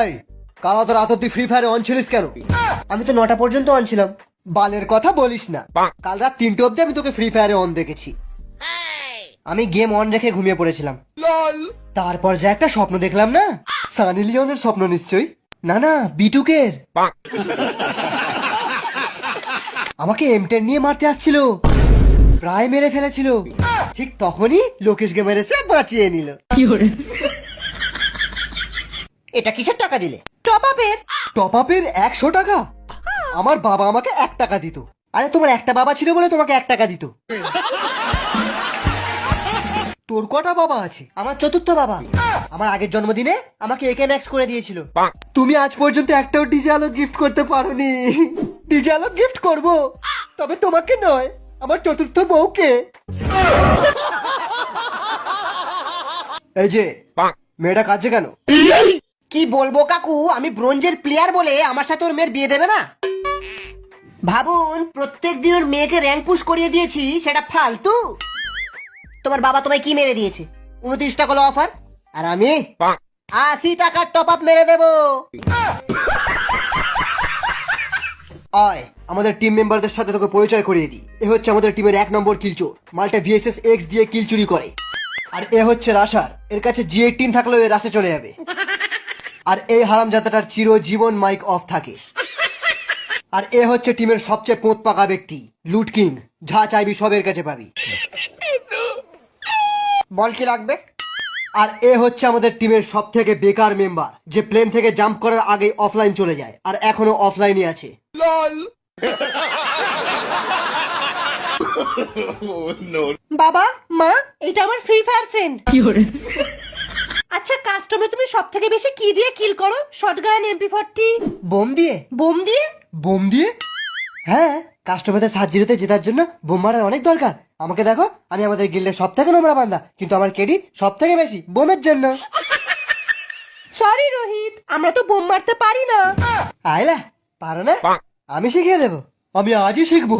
এই, কাল তো রাত অব্দি ফ্রি ফায়ারে অন ছিলিস কেন? আমি তো 9টা পর্যন্ত অন ছিলাম। বালের কথা বলিস না, কাল রাত 3টে অব্দি আমি তোকে ফ্রি ফায়ারে অন দেখেছি। আমি গেম অন রেখে ঘুমিয়ে পড়েছিলাম। তারপর যে একটা স্বপ্ন দেখলাম না, সানি লিওনের স্বপ্ন নিশ্চয়ই। না না, বিটুকের। আমাকে M10 নিয়ে মারতে আসছিল, প্রায় মেরে ফেলেছিল। ঠিক তখনই লোকেশ গেমার এসে বাঁচিয়ে নিল। এটা কিসের টাকা দিলে? টপ আপের। টপ আপের 100 টাকা? আমার বাবা আমাকে 1 টাকা দিত। আরে তোমার একটা বাবা ছিল বলে তোমাকে 1 টাকা দিত। তোর কটা বাবা আছে? আমার চতুর্থ বাবা। আমার আগের জন্মদিনে আমাকে একে ম্যাক্স করে দিয়েছিল। তুমি আজ পর্যন্ত একটাও ডিজে আলো গিফট করতে পারোনি। ডিজে আলো গিফট করব, তবে তোমাকে নয়, আমার চতুর্থ বউকে। এই যে মেয়েটা কাঁদছে কেন? কি বলবো কাকু, আমি ব্রোঞ্জের প্লেয়ার বলে আমার সাথে ওর মেয়ের বিয়ে দেবে না। ভাবুন, প্রত্যেক দিন ওর মেয়েকে র্যাঙ্ক পুশ করিয়ে দিয়েছি, সেটা ফালতু। তোমার বাবা তোমায় কি মেরে দিয়েছে? 29 টাকা অফার, আর আমি 80 টাকার টপ আপ মেরে দেবো। আয় আমাদের টিম মেম্বারদের সাথে তোকে পরিচয় করিয়ে দিই। এ হচ্ছে আমাদের টিমের 1 নম্বর কিলচোর, মাল্টা VSS X দিয়ে কিল চুরি করে। আর এ হচ্ছে রাশার, এর কাছে G18 থাকলেও এ রাশে চলে যাবে। আর এই হারামজাদাটার চিরজীবন মাইক অফ থাকে। আর এ হচ্ছে টিমের সবচেয়ে পোঁত পাকা ব্যক্তি, লুট কিং। যা চাইবি সব এর কাছে পাবি। বল কি লাগবে? আর এ হচ্ছে আমাদের টিমের সব থেকে বেকার মেম্বার, যে প্লেন থেকে জাম্প করার আগে অফলাইন চলে যায় আর এখনো অফলাইনই আছে। বাবা মা, এটা আমার ফ্রি ফায়ার ফ্রেন্ড। আচ্ছা, কাস্টমে তুমি সব থেকে বেশি কি দিয়ে কিল করো? Shotgun, MP40? বোম দিয়ে? বোম দিয়ে? বোম দিয়ে? হ্যাঁ, কাস্টমারদের 7-0 জেতার জন্য বোম মারার অনেক দরকার। আমাকে দেখো, আমি আমাদের গিল্ডের সব থেকে নোংরা বান্দা, কিন্তু আমার কেডি সব থেকে বেশি বোমের জন্য। সরি রোহিত, আমরা তো বোম মারতে পারি না। আইলা পারো না? আমি শিখিয়ে দেবো, আমি আজই শিখবো।